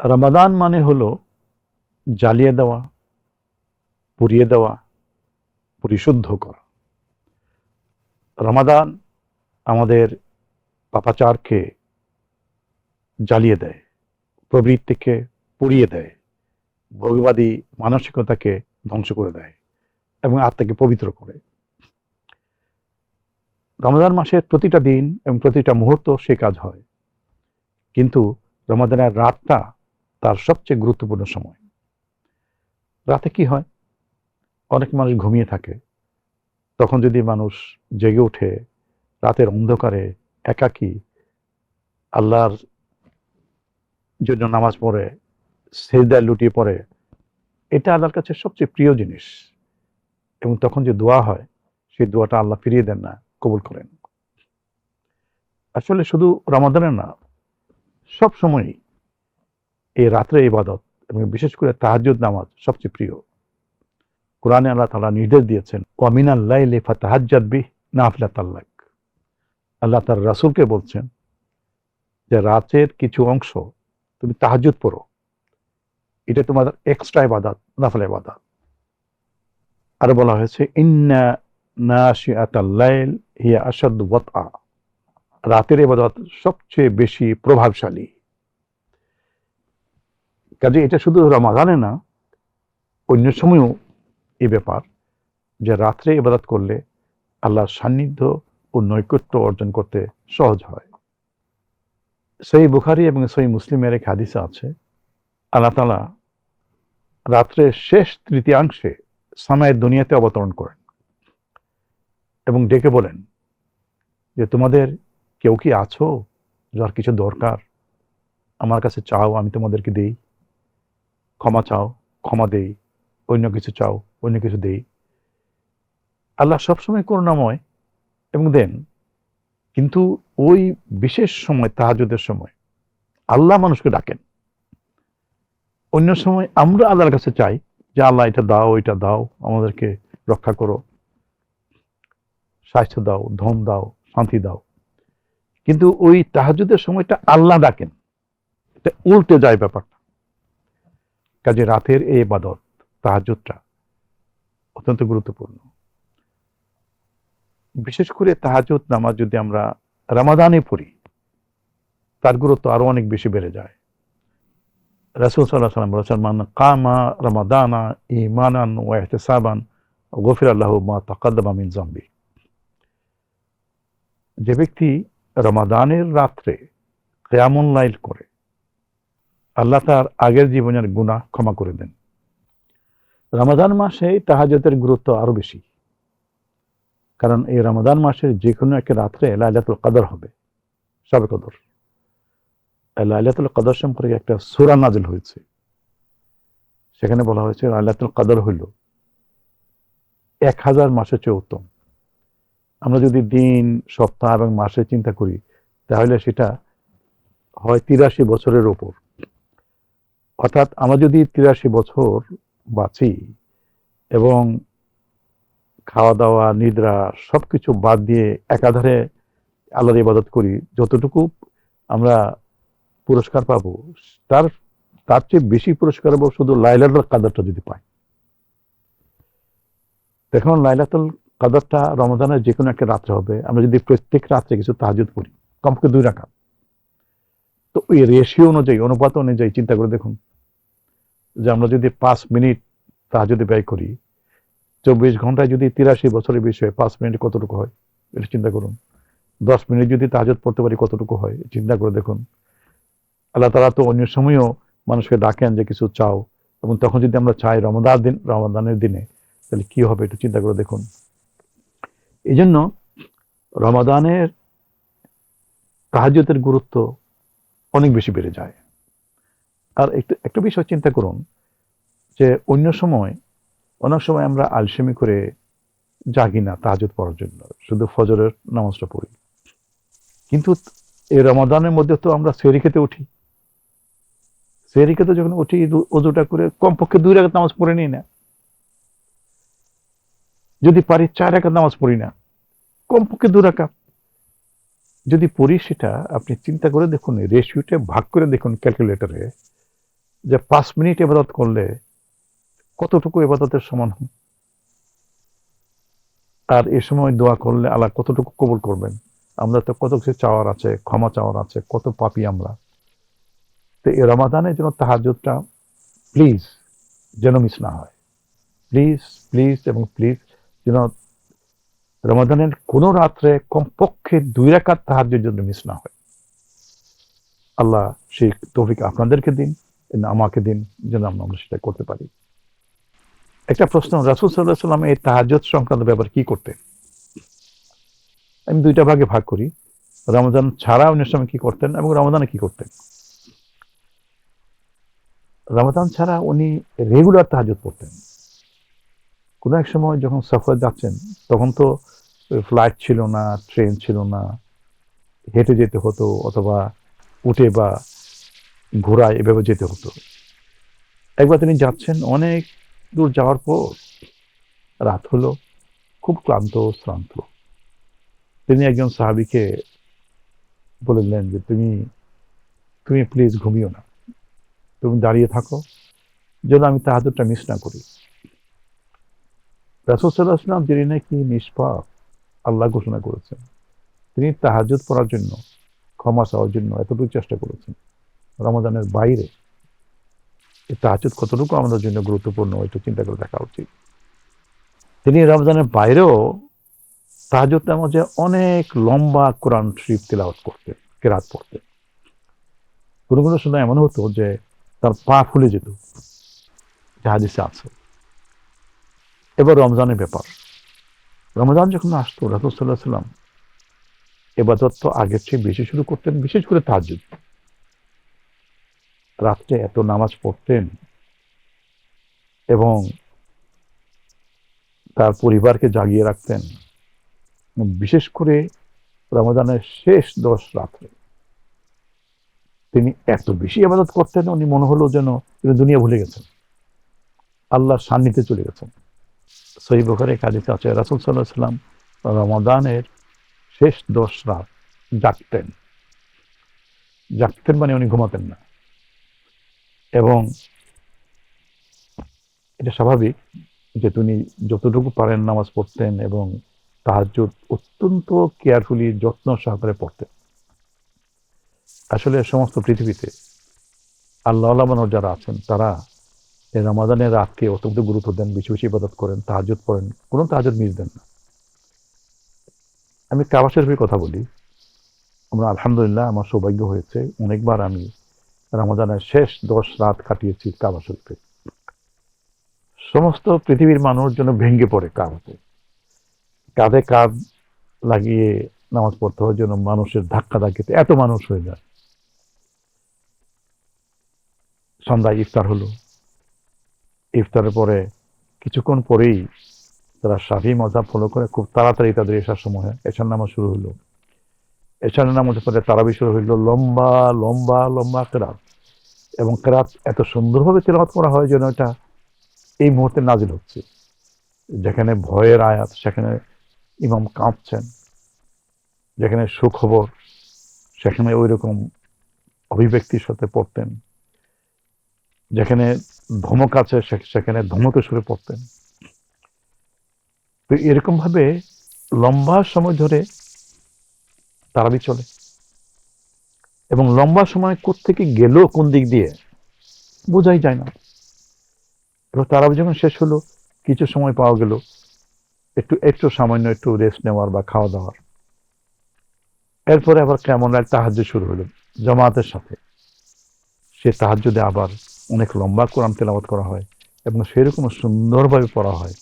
রমাদান মানে হলো জ্বালিয়ে দেওয়া, পুড়িয়ে দেওয়া, পরিশুদ্ধ করা। রমাদান আমাদের পাপাচারকে জ্বালিয়ে দেয়, প্রবৃত্তিকে পুড়িয়ে দেয়, ভোগবাদী মানসিকতাকে ধ্বংস করে দেয় এবং আত্মাকে পবিত্র করে। রমাদান মাসের প্রতিটা দিন এবং প্রতিটা মুহূর্ত সে কাজ হয়, কিন্তু রমাদানের রাতটা তার সবচেয়ে গুরুত্বপূর্ণ সময়। রাতে কি হয়? অনেক মানুষ ঘুমিয়ে থাকে, তখন যদি মানুষ জেগে ওঠে, রাতের অন্ধকারে একাকী আল্লাহর জন্য নামাজ পড়ে, সিজদায় লুটিয়ে পড়ে, এটা আল্লাহর কাছে সবচেয়ে প্রিয় জিনিস। এবং তখন যে দোয়া হয়, সেই দোয়াটা আল্লাহ ফিরিয়ে দেন না, কবুল করেন। আসলে শুধু রমাদানে না, সব সময়ই এই রাত্রে ইবাদত এবং বিশেষ করে তাহাজ্জুদ নামাজ সবচেয়ে প্রিয়। কোরআনে আল্লাহ তাআলা নির্দেশ দিয়েছেন, ওয়া মিনাল লাইলি ফাতাহাজ্জাদ বিহি নাফিলাতাল লাক। আল্লাহ তার রাসূলকে বলছেন যে রাতের কিছু অংশ তুমি তাহাজ্জুদ পড়ো, এটা তোমাদের এক্সট্রা ইবাদত, নাফিল ইবাদত। আর বলা হয়েছে, ইন্না নাশিআতাল লাইল হিয়া আশাদ্দু ওয়াতআ। রাতের ইবাদত সবচেয়ে বেশি প্রভাবশালী। কাজে এটা শুধু রমাদানে না, অন্য সময়ও এই ব্যাপার যে রাত্রে ইবাদত করলে আল্লাহর সান্নিধ্য ও নৈকট্য অর্জন করতে সহজ হয়। সহিহ বুখারী এবং সহিহ মুসলিমের এক হাদিসে আছে, আল্লাহ তাআলা রাত্রের শেষ তৃতীয়াংশে সামায়ের দুনিয়াতে অবতরণ করেন এবং ডেকে বলেন যে তোমাদের কেউ কি আছো যার কিছু দরকার? আমার কাছে চাও, আমি তোমাদেরকে দেই। ক্ষমা চাও, ক্ষমা দেই। অন্য কিছু চাও, অন্য কিছু দেই। আল্লাহ সবসময় করুণাময় এবং দেন, কিন্তু ওই বিশেষ সময় তাহাজ্জুদের সময় আল্লাহ মানুষকে ডাকেন। অন্য সময় আমরা আল্লাহর কাছে চাই যে আল্লাহ এটা দাও, এটা দাও, আমাদেরকে রক্ষা করো, স্বাস্থ্য দাও, ধন দাও, শান্তি দাও। কিন্তু ওই তাহাজ্জুদের সময়টা আল্লাহ ডাকেন, এটা উল্টে যায় ব্যাপারটা। কাজে রাতের এই ইবাদত তাহাজ্জুদটা অত্যন্ত গুরুত্বপূর্ণ। বিশেষ করে তাহাজ্জুদ নামাজ যদি আমরা রমাদানে পড়ি, তার গুরুত্ব আরো অনেক বেশি বেড়ে যায়। রাসূল সাল্লাল্লাহু আলাইহি ওয়াসাল্লাম বলেছেন, মান কামা রমাদানা ঈমানান ওয়া ইহতিসাবান গুফিরা লাহু মা তাকাদ্দামা মিন যামবি। যে ব্যক্তি রমাদানের রাত্রে কিয়ামুল লাইল করে, আল্লাহ তার আগের জীবনের গুনাহ ক্ষমা করে দেন। রমাদান মাসে তাহাজ্জুদের গুরুত্ব আরো বেশি, কারণ এই রমাদান মাসের যে কোনো একটা রাত্রে লাইলাতুল কদর হবে, শবে কদর। লাইলাতুল কদর সম্পর্কে একটা সূরা নাযিল হয়েছে, সেখানে বলা হয়েছে লাইলাতুল কদর হইল 1000 মাসের চেয়ে উত্তম। আমরা যদি দিন, সপ্তাহ এবং মাসে চিন্তা করি, তাহলে সেটা হয় 83 বছরের উপর। অর্থাৎ আমরা যদি 83 বছর বাঁচি এবং খাওয়া দাওয়া, নিদ্রা সবকিছু বাদ দিয়ে একাধারে আল্লাহর ইবাদত করি, যতটুকু আমরা পুরস্কার পাবো, তার তার চেয়ে বেশি পুরস্কার পাবো শুধু লাইলাতুল কদরটা যদি পাই। দেখুন, লাইলাতুল কদরটা রমাদানের যে কোনো একটা রাত্রে হবে। আমরা যদি প্রত্যেক রাত্রে কিছু তাহাজ্জুদ পড়ি, কমপক্ষে 2 রাকাত, তো ওই রেশিও অনুযায়ী, অনুপাত অনুযায়ী চিন্তা করে দেখুন যে আমরা যদি 5 মিনিট তাহাজ্জুদে ব্যয় করি, 24 ঘন্টায় যদি 83 বছরের বিষয়ে 5 মিনিট কতটুকু হয়, এটা চিন্তা করুন। 10 মিনিট যদি তাহাজ্জুদ পড়তে পারি কতটুকু হয়, চিন্তা করে দেখুন। আল্লাহ তাআলা তো অন্য সময়ও মানুষকে ডাকেন যে কিছু চাও, এবং তখন যদি আমরা চাই রমাদানের দিনে, তাহলে কি হবে একটু চিন্তা করে দেখুন। এই জন্য রমাদানের তাহাজ্জুদের গুরুত্ব অনেক বেশি বেড়ে যায়। আর একটা বিষয় চিন্তা করুন যে অন্য সময়, অনেক সময় আমরা আলসেমি করে জাগি না তাহাজ্জুদ পড়ার জন্য, শুধু ফজরের নামাজটা পড়ি। কিন্তু এই রমাদানের মধ্যে তো আমরা সেহরি খেতে উঠি। সেহরি খেতে যখন উঠি, ওযুটা করে কমপক্ষে 2 রাকাত নামাজ পড়ে নিই না, যদি পারি 4 রাকাত নামাজ পড়ি না, কমপক্ষে 2 রাকাত যদি পড়ি, সেটা আপনি চিন্তা করে দেখুন, রেশিওটা ভাগ করে দেখুন ক্যালকুলেটরে, যে 5 মিনিট ইবাদত করলে কতটুকু ইবাদতের সমান হয়, আর এ সময় দোয়া করলে আল্লাহ কতটুকু কবুল করবেন। আমরা তো কত কিছু চাওয়ার আছে, ক্ষমা চাওয়ার আছে, কত পাপী আমরা। তো এই রমাদানের জন্য তাহাজ্জুদটা প্লিজ যেন মিস না হয়। প্লিজ প্লিজ এবং প্লিজ যেন রমাদানের কোনো রাত্রে কমপক্ষে 2 রাকাত তাহাজ্জুদ জন্য মিস না হয়। আল্লাহ সেই তৌফিক আপনাদেরকে দিন, আমাকে দিন, যেন আমরা সেটা করতে পারি। একটা প্রশ্ন, রাসূল সাল্লাল্লাহু আলাইহি ওয়াসাল্লাম এই তাহাজ্জুদ সংক্রান্ত ব্যাপারে কি করতেন? আমি 2টা ভাগে ভাগ করি, রমজান ছাড়া অন্য সময় কি করতেন এবং রমজানে কি করতেন। রমাদান ছাড়া উনি রেগুলার তাহাজ্জুদ পড়তেন। কোনো এক সময় যখন সফরে যাচ্ছেন, তখন তো ফ্লাইট ছিল না, ট্রেন ছিল না, হেঁটে যেতে হতো অথবা উঠে বা ঘোড়ায় এভাবে যেতে হতো। একবার তিনি যাচ্ছেন, অনেক দূর যাওয়ার পর রাত হলো, খুব ক্লান্ত শ্রান্ত। তিনি একজন সাহাবীকে বললেন যে তুমি তুমি প্লিজ ঘুমিও না, তুমি দাঁড়িয়ে থাকো যেন আমি তাহাজ্জুদটা মিস না করি। রাসূল সাল্লাল্লাহু আলাইহি ওয়াসাল্লাম যিনি নাকি নিষ্পাপ, আল্লাহ ঘোষণা করেছেন, তিনি তাহাজ্জুদ পড়ার জন্য, ক্ষমা চাওয়ার জন্য এতটুকু চেষ্টা করেছেন। রমাদানের বাইরে এই তাহাজ্জুদ কতটুকু আমাদের জন্য গুরুত্বপূর্ণ একটু চিন্তা করে দেখা উচিত। তিনি রমজানের বাইরেও তাহাজ্জুদের মধ্যে অনেক লম্বা কোরআন শরীফ তিলাওয়াত করতেন, কেরাত পড়তেন। কোনো কোনো সময় এমন হতো যে তার পা ফুলে যেত, যে হাদিসে আছে। এবার রমজানের ব্যাপার, রমজান যখন আসতো রাসূল সাল্লাল্লাহু আলাইহি ওয়াসাল্লাম ইবাদত তো আগের চেয়ে বেশি শুরু করতেন, বিশেষ করে তাহাজ্জুদ। রাত্রে এত নামাজ পড়তেন এবং তার পরিবারকে জাগিয়ে রাখতেন, বিশেষ করে রমাদানের শেষ 10 রাত্রে তিনি এত বেশি ইবাদত করতেন, উনি মনে হলো যেন তিনি দুনিয়া ভুলে গেছেন, আল্লাহর সান্নিধ্যে চলে গেছেন। সহিহ বুখারীর হাদিসে আছে রাসূল সাল্লাল্লাহু আলাইহি ওয়াসাল্লাম রমাদানের শেষ 10 রাত জাগতেন। জাগতেন মানে উনি ঘুমাতেন না। এবং এটা স্বাভাবিক যে তিনি যতটুকু পারেন নামাজ পড়তেন এবং তাহাজ্জুদ অত্যন্ত কেয়ারফুলি, যত্ন সহকারে পড়তেন। আসলে সমস্ত পৃথিবীতে আল্লাহওয়ালা মানুষ যারা আছেন, তারা এই রমাদানের রাতকে অত্যন্ত গুরুত্ব দেন, বেশি বেশি ইবাদত করেন, তাহাজ্জুদ পড়েন, কোনো তাহাজ্জুদ মিস দেন না। আমি কাবা শরীফের কথা বলি। আমরা আলহামদুলিল্লাহ, আমার সৌভাগ্য হয়েছে, অনেকবার আমি রমাদানের শেষ 10 রাত কাটিয়েছি কাবা শরীফে। সমস্ত পৃথিবীর মানুষ যেন ভেঙে পড়ে কাবাতে, কাঁধে কাঁধ লাগিয়ে নামাজ পড়তে হয়, যেন মানুষের ধাক্কা ধাক্কিতে এত মানুষ হয়ে যায়। সন্ধ্যায় ইফতার হলো, ইফতারের পরে কিছুক্ষণ পরেই তারা শাফি মাযহাব ফলো করে খুব তাড়াতাড়ি তাদের এশার সময় এশার নামাজ শুরু হলো। এশার নামাজের পরে তারাবি শুরু হইল, লম্বা লম্বা লম্বা কেরাত, এবং কেরাত এত সুন্দরভাবে তেলাওয়াত করা হয় যেন এটা এই মুহূর্তে নাজিল হচ্ছে। যেখানে ভয়ের আয়াত সেখানে ইমাম কাঁপছেন, যেখানে সুখবর সেখানে ওই রকম অভিব্যক্তির সাথে পড়তেন, যেখানে ধমক আছে সেখানে ধমকের সুরে পড়তেন। তো এরকম ভাবে লম্বা সময় ধরে তারাবি চলে, এবং লম্বা সময় কোত্থেকে গেল কোন দিক দিয়ে বোঝাই যায় না। এবার তারাবি যখন শেষ হলো, কিছু সময় পাওয়া গেল একটু একটু সামান্য একটু রেস্ট নেওয়ার বা খাওয়া দাওয়ার। এরপরে আবার কেমন এক তাহাজ্জুদ শুরু হলো জামাতের সাথে। সে তাহাজ্জুদে আবার অনেক লম্বা কোরআন তেলাওয়াত করা হয় এবং সেরকম সুন্দরভাবে পড়া হয়,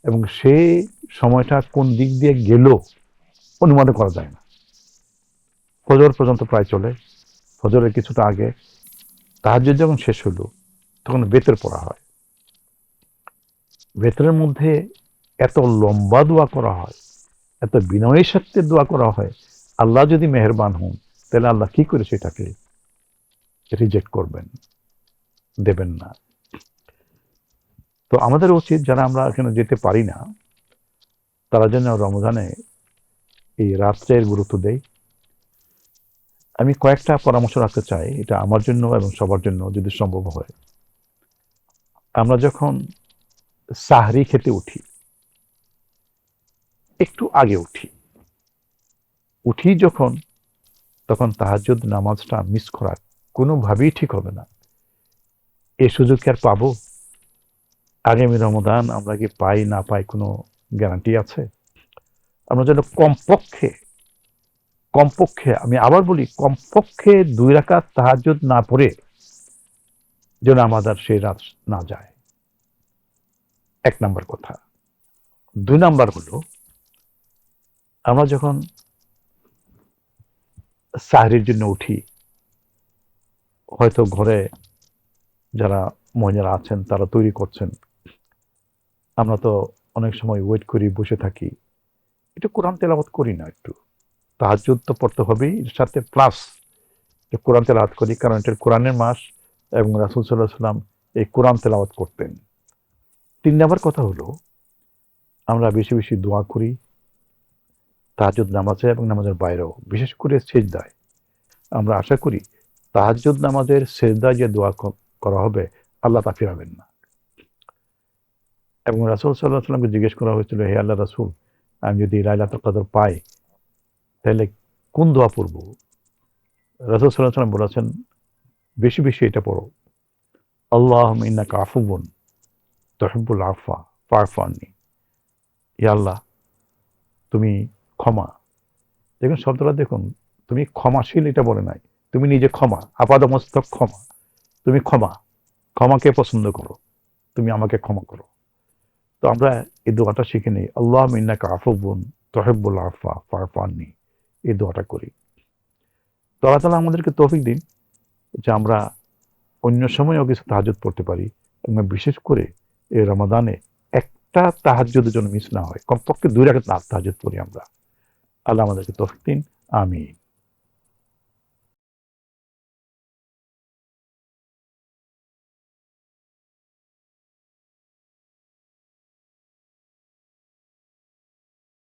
এবং সেই সময়টা কোন দিক দিয়ে গেল অনুমান করা যায় না। ফজর পর্যন্ত প্রায় চলে। ফজরের কিছুটা আগে তাহাজ্জুদ যখন শেষ হলো, তখন বেতের পড়া হয়। বেতরের মধ্যে এত লম্বা দোয়া করা হয়, এত বিনয়ের সাথে দোয়া করা হয়, আল্লাহ যদি মেহেরবান হন তাহলে আল্লাহ কি করে সেটাকে রিজেক্ট করবেন, দেবেন না। তো আমাদের উচিত, যারা আমরা এখানে যেতে পারি না, তারা যেন রমজানে এই রাত্রের গুরুত্ব দেয়, আমি কয়েকটা পরামর্শ রাখতে চাই, এটা আমার জন্য এবং সবার জন্য যদি সম্ভব হয়। আমরা যখন সাহরি খেতে উঠি, একটু আগে উঠি যখন, তখন তাহাজ্জুদ নামাজটা মিস করা কোনোভাবেই ঠিক হবে না। এই সুযোগ কি আর পাবো? আগামী রমাদান আমরা কি পাই না পাই কোনো গ্যারান্টি আছে? আমরা যেন কমপক্ষে কমপক্ষে আমি আবার বলি, কমপক্ষে 2 রাকাত তাহাজ্জুদ না পড়ে যেন আমাদের সেই রাত না যায়। 1 নাম্বার কথা। 2 নাম্বার হলো, আমরা যখন সাহরির জন্য উঠি, হয়তো ঘরে যারা মহিলারা আছেন তারা তৈরি করছেন, আমরা তো অনেক সময় ওয়েট করি, বসে থাকি, একটু কোরআন তেলাওয়াত করি না একটু? তাহাজ্জুদ তো পড়তে হবেই, এর সাথে প্লাস কোরআন তেলাওয়াত করি, কারণ এটা কোরআনের মাস এবং রাসূল সাল্লাল্লাহু আলাইহি ওয়াসাল্লাম এই কোরআন তেলাওয়াত করতেন। 3 নাম্বার কথা হলো, আমরা বেশি বেশি দোয়া করি তাহাজ্জুদ নামাজে এবং নামাজের বাইরেও, বিশেষ করে সিজদায়। আমরা আশা করি তাহাজ্জুদ নামাজের সিজদায় যে দোয়া করা হবে, আল্লাহ তা ফিরাবেন না। এবং রাসূল সাল্লাল্লাহু আলাইহি ওয়াসাল্লামকে জিজ্ঞেস করা হয়েছিল, হে আল্লাহর রাসূল, আমি যদি লাইলাতুল কদর পাই তাহলে কোন দোয়া পড়ব? রাসূল সাল্লাল্লাহু আলাইহি ওয়াসাল্লাম বলেছেন, বেশি বেশি এটা পড়ো, আল্লাহুম্মা ইন্নাকা আফুউন তুহিব্বুল আফওয়া ফা'ফু আন্নী। ইয়া আল্লাহ, তুমি ক্ষমা। দেখুন শব্দটা দেখুন, তুমি ক্ষমাশীল এটা বলে নাই, তুমি নিজে ক্ষমা, আপাদমস্তক ক্ষমা। তুমি ক্ষমাকে পছন্দ করো, তুমি আমাকে ক্ষমা করো। তো আমরা এই দোয়াটা শিখে নিই, আল্লাহুম্মা ইন্নাকা আফুউন তুহিব্বুল আফওয়া ফা'ফু আন্নী, এই দোয়াটা করি। তো আল্লাহ তাআলা আমাদেরকে তৌফিক দিন যে আমরা অন্য সময়ও কিছু তাহাজ্জুদ পড়তে পারি, এবং বিশেষ করে এই রমাদানে একটা তাহাজ্জুদের জন্য মিস না হয়, কমপক্ষে 2 রাকাত তাহাজ্জুদ পড়ি আমরা। আল্লাহ আমাদেরকে তৌফিক দিন। আমিন।